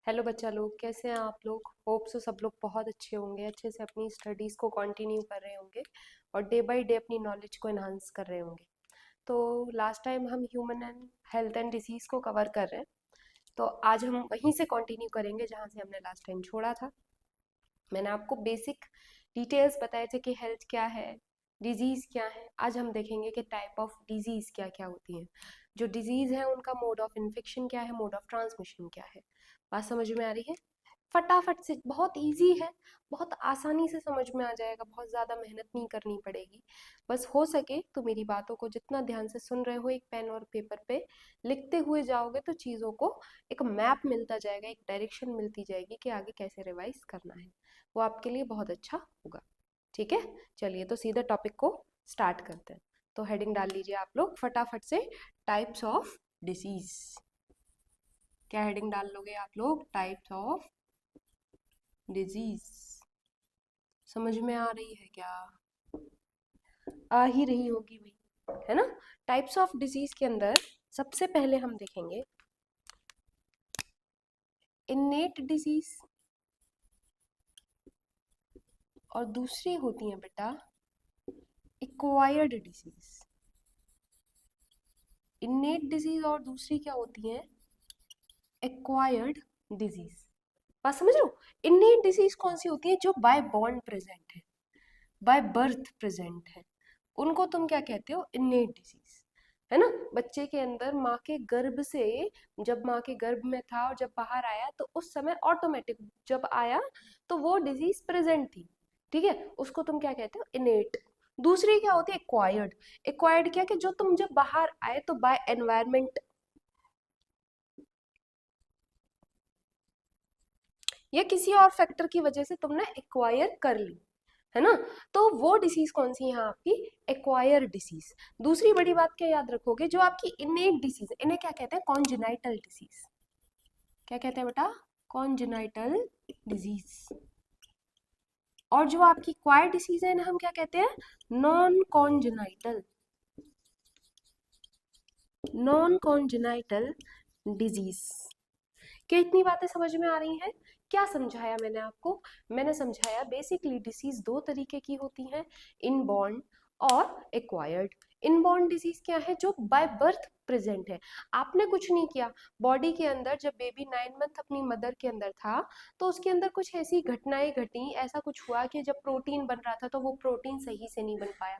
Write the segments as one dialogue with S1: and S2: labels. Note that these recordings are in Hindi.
S1: हेलो बच्चा लोग, कैसे हैं आप लोग। होप सो सब लोग बहुत अच्छे होंगे, अच्छे से अपनी स्टडीज़ को कंटिन्यू कर रहे होंगे और डे बाय डे अपनी नॉलेज को एनहांस कर रहे होंगे। तो लास्ट टाइम हम human and health and disease को कवर कर रहे हैं, तो आज हम वहीं से कंटिन्यू करेंगे जहाँ से हमने लास्ट टाइम छोड़ा था। मैंने आपको बेसिक डिटेल्स बताए थे कि हेल्थ क्या है, डिजीज़ क्या है। आज हम देखेंगे कि टाइप ऑफ डिजीज़ क्या क्या होती हैं। जो डिजीज़ है उनका मोड ऑफ इन्फेक्शन क्या है, मोड ऑफ ट्रांसमिशन क्या है। बात समझ में आ रही है। फटाफट से, बहुत इजी है, बहुत आसानी से समझ में आ जाएगा, बहुत ज़्यादा मेहनत नहीं करनी पड़ेगी। बस हो सके तो मेरी बातों को जितना ध्यान से सुन रहे हो, एक पेन और पेपर पे लिखते हुए जाओगे तो चीज़ों को एक मैप मिलता जाएगा, एक डायरेक्शन मिलती जाएगी कि आगे कैसे रिवाइज करना है। वो आपके लिए बहुत अच्छा होगा। ठीक है, चलिए तो सीधे टॉपिक को स्टार्ट करते हैं। तो हेडिंग डाल लीजिए आप लोग फटाफट से, टाइप्स ऑफ डिसीज। क्या हेडिंग डाल लोगे आप लोग? Types of disease. समझ में आ रही है क्या? आ ही रही होगी भाई, है ना। टाइप्स ऑफ डिजीज के अंदर सबसे पहले हम देखेंगे इनेट डिजीज, और दूसरी होती है बेटा एक्वायर्ड डिजीज। इनेट डिजीज और दूसरी क्या होती है? Acquired disease. बात समझ रहे हो? इनेट डिजीज कौन सी होती है? जो बाय बॉर्न प्रेजेंट है, बाय बर्थ प्रेजेंट है, उनको तुम क्या कहते हो? इनेट डिजीज, है ना। बच्चे के अंदर माँ के गर्भ से, जब माँ के गर्भ में था और जब बाहर आया तो उस समय ऑटोमेटिक जब आया तो वो डिजीज प्रेजेंट थी। ठीक है, उसको तुम क्या कहते हो? इनेट। दूसरी क्या होती है? एक्वायर्ड। एक्वायर्ड क्या कि जो तुम जब बाहर आए तो बाय एनवायरमेंट या किसी और फैक्टर की वजह से तुमने एक्वायर कर ली, है ना। तो वो डिसीज कौन सी है आपकी? Acquire disease. दूसरी बड़ी बात क्या याद रखोगे? जो आपकी इनेट डिसीज, इन्हें क्या कहते हैं? Congenital disease. क्या कहते हैं बेटा? Congenital disease. और जो आपकी क्वायर डिसीज है ना, हम क्या कहते हैं? Non congenital, non congenital disease. क्या इतनी बातें समझ में आ रही हैं? क्या समझाया मैंने आपको? मैंने समझाया बेसिकली डिसीज दो तरीके की होती हैं, इनबॉर्न और एक्वायर्ड। इनबॉर्न डिजीज क्या है? जो बाय बर्थ प्रेजेंट है, आपने कुछ नहीं किया। बॉडी के अंदर जब बेबी 9 मंथ अपनी मदर के अंदर था तो उसके अंदर कुछ ऐसी घटनाएं घटी, ऐसा कुछ हुआ कि जब प्रोटीन बन रहा था तो वो प्रोटीन सही से नहीं बन पाया।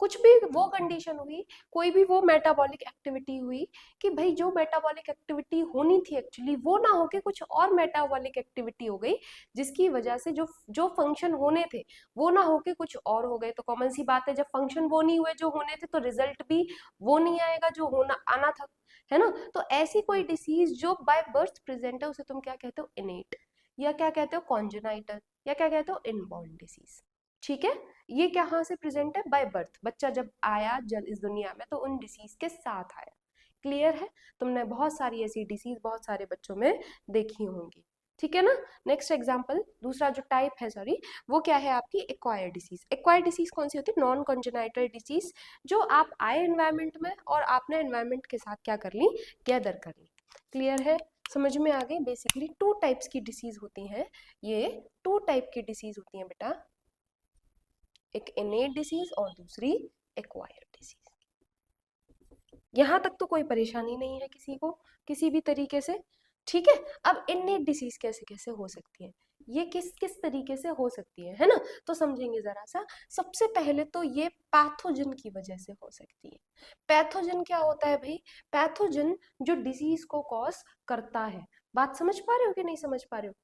S1: कुछ भी वो कंडीशन हुई, कोई भी वो मेटाबॉलिक एक्टिविटी हुई कि भाई जो मेटाबॉलिक एक्टिविटी होनी थी एक्चुअली वो ना होके कुछ और मेटाबॉलिक एक्टिविटी हो गई, जिसकी वजह से जो जो फंक्शन होने थे वो ना होके कुछ और हो गए। तो कॉमन सी बात है, जब फंक्शन वो नहीं हुए जो होने थे तो रिजल्ट भी वो नहीं आएगा जो होना आना था, है ना। तो ऐसी कोई डिसीज जो बाय बर्थ प्रेजेंट है उसे तुम क्या कहते हो? इनेट, या क्या कहते हो? कॉन्जेनाइटल, या क्या कहते हो? Inborn disease. ठीक है, ये कहाँ से प्रेजेंट है? By birth. बच्चा जब आया जल इस दुनिया में तो उन डिसीज के साथ आया। क्लियर है? तुमने बहुत सारी ऐसी डिसीज बहुत सारे बच्चों में देखी होंगी। ठीक है ना। नेक्स्ट एग्जांपल, दूसरा जो टाइप है, सॉरी, वो क्या है आपकी? Acquired disease. एक्वायर्ड डिसीज कौन सी होती है? नॉन कॉन्जेनाइटल डिसीज, जो आप आए एनवायरमेंट में और आपने एनवायरमेंट के साथ क्या कर ली? गैदर कर ली। क्लियर है? समझ में आ गई? बेसिकली टू टाइप्स की डिसीज होती हैं, ये टू टाइप की डिसीज होती हैं बेटा, एक इनेट डिसीज और दूसरी एक्वायर्ड डिसीज। यहां तक तो कोई परेशानी नहीं है किसी को, किसी भी तरीके से। ठीक है, अब इननेट डिसीज कैसे कैसे हो सकती है, ये किस किस तरीके से हो सकती है ना। तो समझेंगे जरा सा। सबसे पहले तो ये पैथोजन की वजह से हो सकती है। पैथोजन क्या होता है भाई? पैथोजन जो डिजीज को कॉज करता है। बात समझ पा रहे हो कि नहीं समझ पा रहे हो?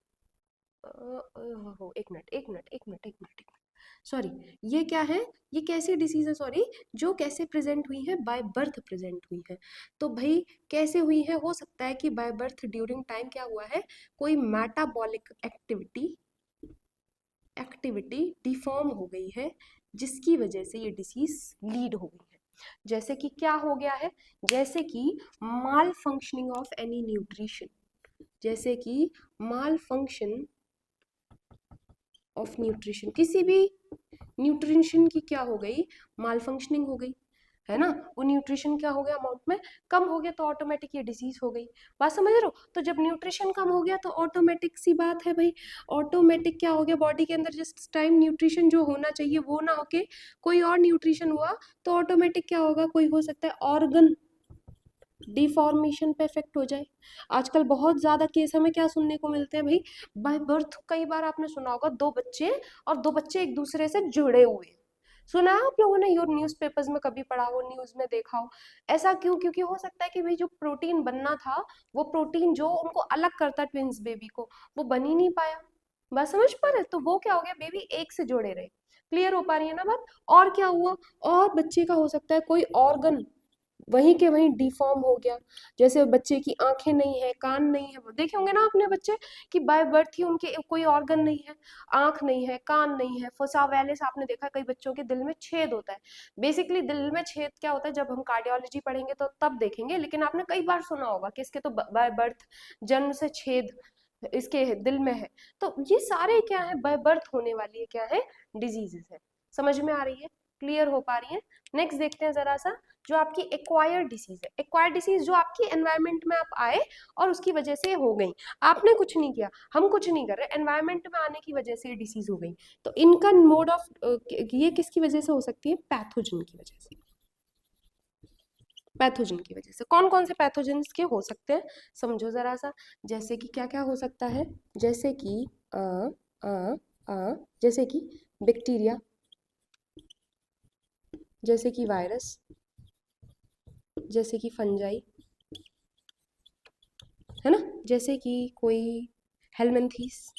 S1: एक मिनट एक मिनट एक मिनट एक मिनट एक मिनट, सॉरी। ये क्या है? ये कैसी डिसीज है, सॉरी, जो कैसे प्रेजेंट हुई है? बाय बर्थ प्रेजेंट हुई है। तो भाई कैसे हुई है? हो सकता है कि बाय बर्थ ड्यूरिंग टाइम क्या हुआ है, कोई मेटाबॉलिक एक्टिविटी एक्टिविटी डिफॉर्म हो गई है, जिसकी वजह से ये डिसीज लीड हो गई है। जैसे कि क्या हो गया है? जैसे कि माल फंक्शनिंग ऑफ एनी न्यूट्रिशन, जैसे कि माल फंक्शन ऑफ न्यूट्रिशन, किसी भी न्यूट्रिशन की क्या हो गई? माल फंक्शनिंग हो गई। है ना, वो न्यूट्रिशन क्या हो गया अमाउंट में कम हो गया तो ऑटोमेटिक ये डिसीज हो गई। बात समझ रहे हो? तो जब न्यूट्रिशन कम हो गया तो ऑटोमेटिक सी बात है भाई, ऑटोमेटिक क्या हो गया बॉडी के अंदर जिस टाइम न्यूट्रिशन जो होना चाहिए वो ना होके कोई और न्यूट्रिशन हुआ तो ऑटोमेटिक क्या होगा, कोई हो सकता है ऑर्गन डिफॉर्मेशन पे इफेक्ट हो जाए। आजकल बहुत ज्यादा केस हमें क्या सुनने को मिलते हैं भाई, बाय बर्थ कई बार आपने सुना होगा दो बच्चे और दो बच्चे एक दूसरे से जुड़े हुए हैं। सुना है आप लोगों ने, ये न्यूज़पेपर्स में कभी पढ़ा हो, न्यूज में देखा हो। ऐसा क्यों? क्योंकि हो सकता है कि भाई जो प्रोटीन बनना था, वो प्रोटीन जो उनको अलग करता ट्विंस बेबी को, वो बन ही नहीं पाया। बात समझ पा रहे? तो वो क्या हो गया, बेबी एक से जोड़े रहे। क्लियर हो पा रही है ना बात? और क्या हुआ, और बच्चे का हो सकता है कोई ऑर्गन वहीं के वहीं डिफॉर्म हो गया। जैसे बच्चे की आंखें नहीं है, कान नहीं है, वो देखे होंगे ना आपने बच्चे कि बाय बर्थ ही उनके कोई ऑर्गन नहीं है, आंख नहीं है, कान नहीं है। फोसा वैलिस आपने देखा कई बच्चों के दिल में छेद होता है। बेसिकली दिल में छेद क्या होता है, जब हम कार्डियोलॉजी पढ़ेंगे तो तब देखेंगे, लेकिन आपने कई बार सुना होगा कि इसके तो बाय बर्थ जन्म से छेद इसके दिल में है। तो ये सारे क्या है, बाय बर्थ होने वाली है क्या है, डिजीजेस है। समझ में आ रही है? क्लियर हो पा रही है? नेक्स्ट देखते हैं जरा सा, जो आपकी एक्वायर्ड डिसीज है। एक्वायर्ड डिसीज जो आपकी एनवायरमेंट में आप आए और उसकी वजह से हो गई, आपने कुछ नहीं किया, हम कुछ नहीं कर रहे, एनवायरमेंट में आने की वजह से ये डिसीज हो गई। तो इनका मोड ऑफ ये किसकी वजह से हो सकती है, पैथोजन की वजह से। पैथोजन की वजह से कौन कौन से पैथोजन के हो सकते हैं, समझो जरा सा। जैसे कि क्या क्या हो सकता है, जैसे कि अ, अ, जैसे कि बैक्टीरिया, जैसे कि वायरस, जैसे कि फंजाई, है ना, जैसे कि कोई हेलमिंथीस,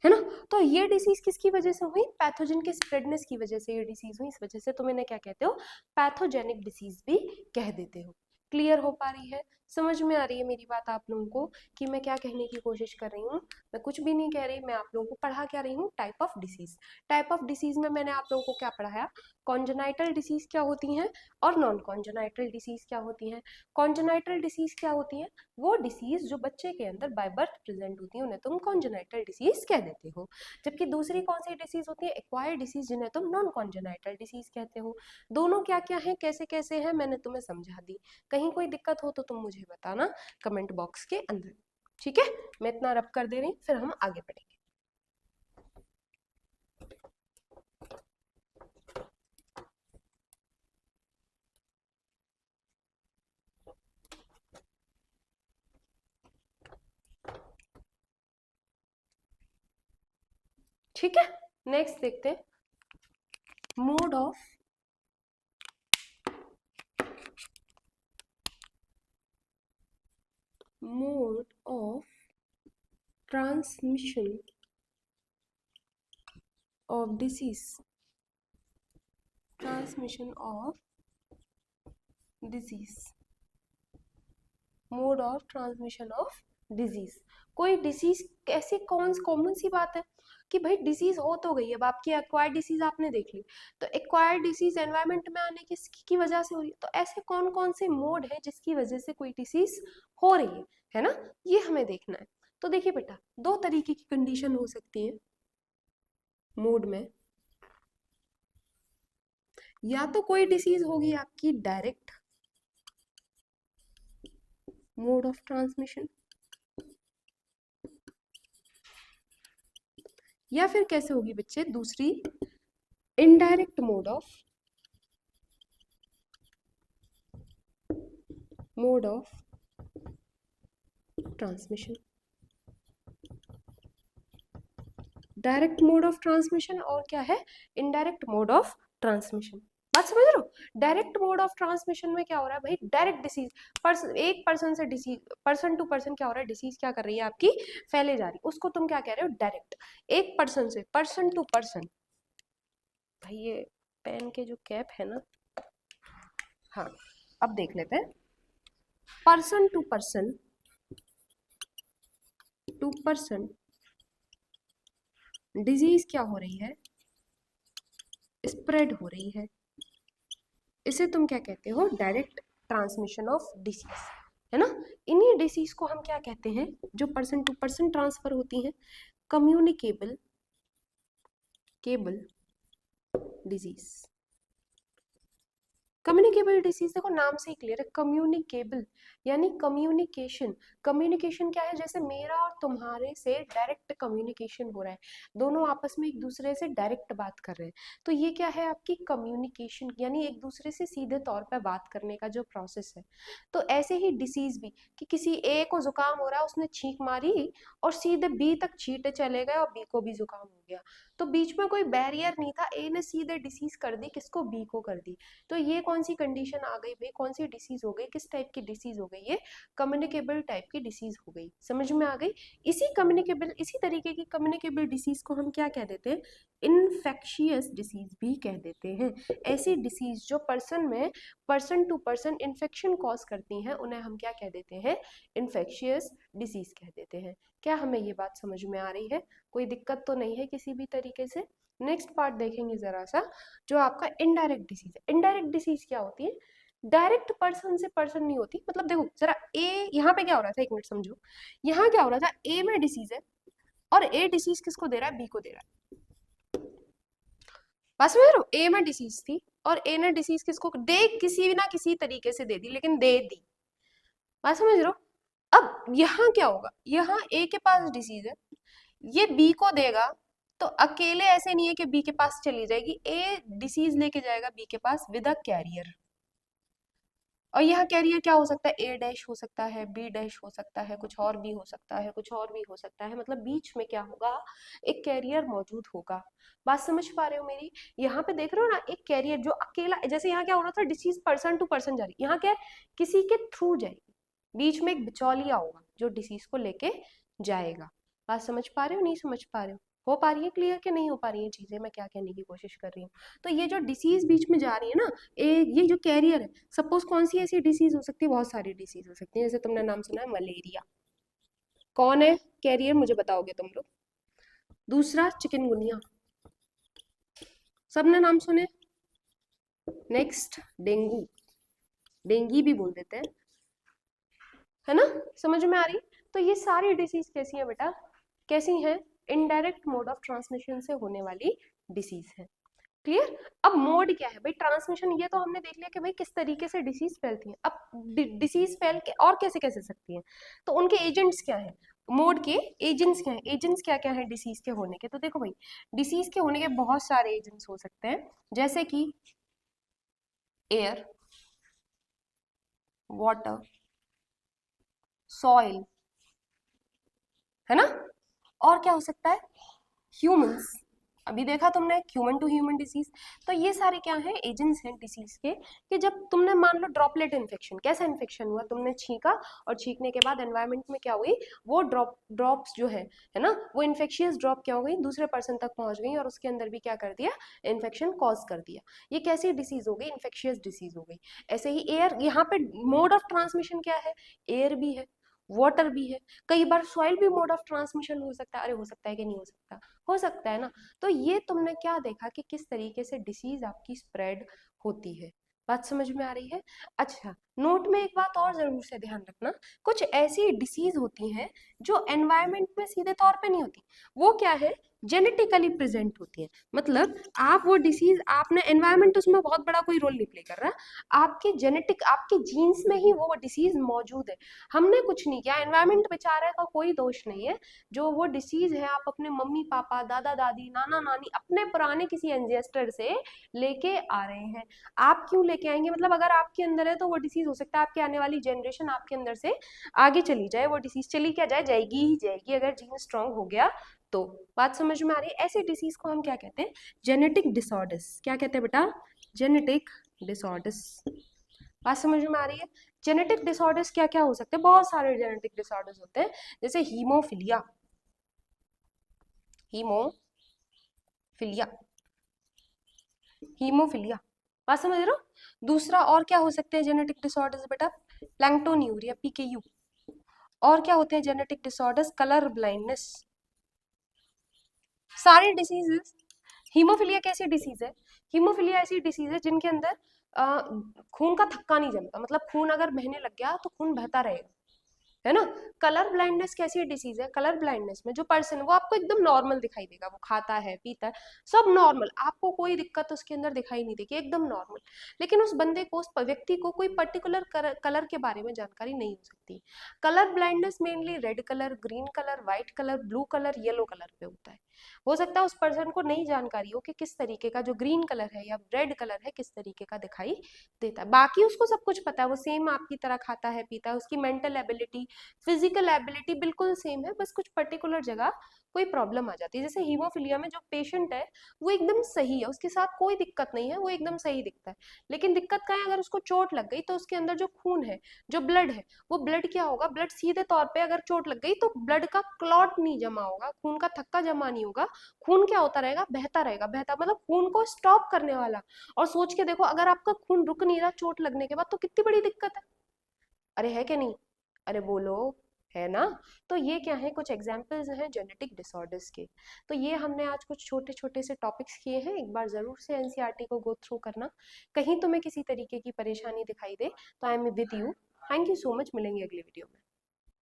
S1: है ना। तो ये डिसीज किसकी वजह से हुई, पैथोजन के स्प्रेडनेस की वजह से ये डिसीज हुई। इस वजह से तुम इन्हें क्या कहते हो, पैथोजेनिक डिसीज भी कह देते हो। क्लियर हो पा रही है? समझ में आ रही है मेरी बात आप लोगों को कि मैं क्या कहने की कोशिश कर रही हूँ? मैं कुछ भी नहीं कह रही, मैं आप लोगों को पढ़ा क्या रही हूँ, type of disease. Type of disease में मैंने आप लोगों को क्या पढ़ाया, कॉन्जेनाइटल डिसीज क्या होती हैं और नॉन कॉन्जेनाइटल डिसीज क्या होती हैं। कॉन्जेनाइटल डिसीज क्या होती है, वो डिसीज जो बच्चे के अंदर बाय बर्थ प्रेजेंट होती है उन्हें तुम कॉन्जेनाइटल डिसीज कह देते हो। जबकि दूसरी कौन सी डिसीज होती है, एक्वायर्ड डिसीज, जिन्हें तुम नॉन कॉन्जेनाइटल डिसीज कहते हो। दोनों क्या क्या है, कैसे कैसे है, मैंने तुम्हें समझा दी। कहीं कोई दिक्कत हो तो तुम मुझे बताना कमेंट बॉक्स के अंदर। ठीक है, मैं इतना रब कर दे रही, फिर हम आगे बढ़ेंगे। ठीक है, नेक्स्ट देखते हैं, mode of transmission of disease, transmission of disease, mode of transmission of disease. कोई डिसीज कैसे, कौन कॉमन सी बात है कि भाई डिसीज हो तो गई, अब आपकी एक्वायर्ड डिसीज आपने देख ली, तो एक्वायर्ड डिसीज एनवायरमेंट में आने की वजह से हो रही है, तो ऐसे कौन कौन से मोड है जिसकी वजह से कोई डिसीज हो रही है ना, ये हमें देखना है। तो देखिए बेटा, दो तरीके की कंडीशन हो सकती है मोड में, या तो कोई डिसीज होगी आपकी डायरेक्ट मोड ऑफ ट्रांसमिशन, या फिर कैसे होगी बच्चे दूसरी, indirect mode of transmission. Direct mode of transmission और क्या है, इनडायरेक्ट मोड ऑफ ट्रांसमिशन। बात समझ रहे हो? डायरेक्ट मोड ऑफ ट्रांसमिशन में क्या हो रहा है भाई, डायरेक्ट डिसीज एक पर्सन से डिसीज, पर्सन टू पर्सन क्या हो रहा है, डिसीज क्या कर रही है आपकी, फैले जा रही, उसको तुम क्या कह रहे हो, डायरेक्ट। एक पर्सन से पर्सन टू पर्सन, भाई ये पेन के जो कैप है ना, हाँ अब देख लेते हैं, पर्सन टू पर्सन डिजीज क्या हो रही है, स्प्रेड हो रही है, इसे तुम क्या कहते हो, डायरेक्ट ट्रांसमिशन ऑफ डिसीज, है ना। इन्हीं डिसीज को हम क्या कहते हैं, जो पर्सन टू पर्सन ट्रांसफर होती हैं, communicable cable disease. Communicable disease देखो नाम से ही क्लियर है, कम्युनिकेबल यानी कम्युनिकेशन। कम्युनिकेशन क्या है, जैसे मेरा और तुम्हारे से डायरेक्ट कम्युनिकेशन हो रहा है, दोनों आपस में एक दूसरे से डायरेक्ट बात कर रहे हैं, तो ये क्या है आपकी कम्युनिकेशन, यानी एक दूसरे से सीधे तौर पर बात करने का जो प्रोसेस है। तो ऐसे ही डिसीज भी, कि किसी ए को जुकाम हो रहा है, उसने छींक मारी और सीधे बी तक छींटे चले गए और बी को भी जुकाम हो गया, तो बीच में कोई बैरियर नहीं था, ए ने सीधे डिसीज कर दी, किसको, बी को कर दी। तो ये कौन सी कंडीशन आ गई भाई, कौन सी डिसीज हो गई, किस टाइप की डिसीज हो गई, ये कम्युनिकेबल टाइप की डिसीज हो गई, समझ में आ गई। इसी तरीके की कम्युनिकेबल डिसीज को हम क्या कह देते हैं, इन्फेक्शियस डिसीज भी कह देते हैं। ऐसी डिसीज जो person to person infection cause करती हैं, उन्हें हम क्या कह देते हैं, इन्फेक्शियस डिसीज कह देते हैं। क्या हमें ये बात समझ में आ रही है, कोई दिक्कत तो नहीं है किसी भी तरीके से। नेक्स्ट पार्ट देखेंगे जरा सा, जो आपका इनडायरेक्ट डिसीज है। इनडायरेक्ट डिसीज क्या होती है, डायरेक्ट पर्सन से पर्सन नहीं होती, मतलब देखो जरा ए, यहाँ पे क्या हो रहा था, एक मिनट समझो, यहाँ क्या हो रहा था, ए में डिसीज है और ए डिसीज किसको दे रहा है, बी को दे रहा है, बस समझ रहे हो, ए में डिसीज थी और ए ने डिसीज किसको दे, किसी ना किसी तरीके से दे दी, लेकिन दे दी, बात समझ रहे हो। अब यहाँ क्या होगा, यहाँ ए के पास डिसीज है, ये बी को देगा, तो अकेले ऐसे नहीं है कि बी के पास चली जाएगी, ए डिसीज लेके जाएगा बी के पास विद अ कैरियर। और यहाँ कैरियर क्या हो सकता है, ए डैश हो सकता है, बी डैश हो सकता है, कुछ और भी हो सकता है, कुछ और भी हो सकता है, मतलब बीच में क्या होगा, एक कैरियर मौजूद होगा। बात समझ पा रहे हो मेरी, यहाँ पे देख रहे हो ना, एक कैरियर जो अकेला, जैसे यहाँ क्या हो रहा था, डिसीज पर्सन टू पर्सन जा रही, यहाँ क्या है, किसी के थ्रू जाएगी, बीच में एक बिचौलिया होगा जो डिसीज को लेके जाएगा। बात समझ पा रहे हो, नहीं समझ पा रहे हो पा रही है क्लियर कि नहीं हो पा रही है चीजें, मैं क्या कहने की कोशिश कर रही हूँ। तो ये जो डिसीज बीच में जा रही है ना, ये जो कैरियर है, सपोज कौन सी ऐसी डिसीज हो सकती है, बहुत सारी डिसीज हो सकती है, जैसे तुमने नाम सुना है मलेरिया, कौन है कैरियर, मुझे बताओगे तुम लोग। दूसरा चिकनगुनिया, सबने नाम सुने। नेक्स्ट डेंगू, डेंगी भी बोल देते हैं, है ना, समझ में आ रही। तो ये सारी डिसीज कैसी है बेटा, कैसी है, इनडायरेक्ट मोड ऑफ ट्रांसमिशन से होने वाली डिसीज है। क्लियर। अब मोड क्या है भाई, ट्रांसमिशन, ये तो हमने देख लिया कि भाई किस तरीके से डिसीज फैलती है। अब डिसीज फैल के और कैसे कैसे सकती है, तो उनके एजेंट्स क्या है, मोड के एजेंट्स क्या है, एजेंट्स क्या क्या है डिसीज के होने के। तो देखो भाई, डिसीज के होने के बहुत सारे एजेंट्स हो सकते हैं, जैसे कि एयर, वाटर, सॉइल, है ना, और क्या हो सकता है, ह्यूमंस, अभी देखा तुमने ह्यूमन टू ह्यूमन डिसीज। तो ये सारे क्या हैं, एजेंट्स हैं डिसीज के, कि जब तुमने मान लो ड्रॉपलेट इन्फेक्शन, कैसा इन्फेक्शन हुआ, तुमने छींका और छींकने के बाद एनवायरनमेंट में क्या हुई, वो ड्रॉप्स जो है ना, वो इन्फेक्शियस ड्रॉप क्या हो गई, दूसरे पर्सन तक पहुंच गई और उसके अंदर भी क्या कर दिया, इन्फेक्शन कॉज कर दिया। ये कैसी डिसीज हो गई, इन्फेक्शियस डिसीज हो गई। ऐसे ही एयर, यहाँ पे मोड ऑफ ट्रांसमिशन क्या है, एयर भी है, वाटर भी है, कई बार सॉइल भी मोड ऑफ ट्रांसमिशन हो सकता है, अरे हो सकता है कि नहीं हो सकता, हो सकता है ना। तो ये तुमने क्या देखा कि किस तरीके से डिसीज आपकी स्प्रेड होती है, बात समझ में आ रही है। अच्छा, नोट में एक बात और जरूर से ध्यान रखना, कुछ ऐसी डिसीज होती हैं जो एनवायरनमेंट में सीधे तौर पे नहीं होती, वो क्या है, जेनेटिकली प्रेजेंट होती है। मतलब आप वो डिसीज, आपने एनवायरनमेंट उसमें बहुत बड़ा कोई रोल नहीं प्ले कर रहा, आपके जेनेटिक, आपके जीन्स में ही वो डिसीज मौजूद है, हमने कुछ नहीं किया, एनवायरनमेंट बेचारे का कोई दोष नहीं है। जो वो डिसीज है आप अपने मम्मी पापा, दादा दादी, नाना नानी, अपने पुराने किसी एंजेस्टर से लेके आ रहे हैं। आप क्यों लेके आएंगे, मतलब अगर आपके अंदर है तो वो डिसीज हो सकता है आपके आने वाली जनरेशन आपके अंदर से आगे चली जाए, वो डिसीज चली क्या जाए, जाएगी ही जाएगी, अगर जीन स्ट्रांग हो गया तो। बात समझ में आ रही है, ऐसी डिसीज को हम क्या कहते हैं, जेनेटिक डिसऑर्डर्स, क्या कहते हैं बेटा, जेनेटिक डिसऑर्डर्स। बात समझ में आ रही है। जेनेटिक डिसऑर्डर्स क्या क्या हो सकते हैं, बहुत सारे जेनेटिक डिसऑर्डर्स होते हैं, जैसे हीमोफिलिया, हीमोफिलिया, हीमोफिलिया, बात समझ रहे हो। दूसरा और क्या हो सकते हैं जेनेटिक डिसऑर्डर्स बेटा, प्लैंक्टोन्यूरिया, पीकेयू। और क्या होते हैं जेनेटिक डिसऑर्डर्स, कलर ब्लाइंडनेस, सारी डिसीजेस। हीमोफिलिया कैसी डिसीज है, हीमोफिलिया ऐसी डिसीज है जिनके अंदर खून का थक्का नहीं जमता, मतलब खून अगर बहने लग गया तो खून बहता रहेगा, है ना। कलर ब्लाइंडनेस कैसी डिसीज है, कलर ब्लाइंडनेस में जो पर्सन वो आपको एकदम नॉर्मल दिखाई देगा, वो खाता है पीता है सब नॉर्मल, आपको कोई दिक्कत उसके अंदर दिखाई नहीं देगी, एकदम नॉर्मल। लेकिन उस बंदे को, उस व्यक्ति को कोई पर्टिकुलर कलर के बारे में जानकारी नहीं हो सकती। Colour blindness mainly red colour, green colour, white colour, blue colour, yellow colour पे होता है। हो सकता है उस पर्सन को नहीं जानकारी हो कि किस तरीके का जो ग्रीन कलर है या रेड कलर है किस तरीके का दिखाई देता है, बाकी उसको सब कुछ पता है, वो सेम आपकी तरह खाता है पीता है, उसकी मेंटल एबिलिटी, फिजिकल एबिलिटी बिल्कुल सेम है, बस कुछ पर्टिकुलर जगह कोई प्रॉब्लम आ जाती है। जैसे हीमोफीलिया में जो पेशेंट है वो एकदम सही है, उसके साथ कोई दिक्कत नहीं है, वो एकदम सही दिखता है। लेकिन दिक्कत क्या है, अगर उसको चोट लग गई तो उसके अंदर जो खून है, जो ब्लड है, वो ब्लड क्या होगा, ब्लड सीधे तौर पे अगर चोट लग गई तो ब्लड का क्लॉट नहीं जमा होगा, खून का थक्का जमा नहीं होगा, खून क्या होता रहेगा, बहता रहेगा, बहता मतलब खून को स्टॉप करने वाला। और सोच के देखो, अगर आपका खून रुक नहीं रहा चोट लगने के बाद तो कितनी बड़ी दिक्कत है। अरे है कि नहीं, अरे बोलो, है ना। तो ये क्या है, कुछ एग्जाम्पल्स हैं जेनेटिक डिसऑर्डर्स के। तो ये हमने आज कुछ छोटे छोटे से टॉपिक्स किए हैं, एक बार जरूर से एनसीईआरटी को गो थ्रू करना। कहीं तुम्हें किसी तरीके की परेशानी दिखाई दे तो I am with you. Thank you so much, मिलेंगे अगले वीडियो में।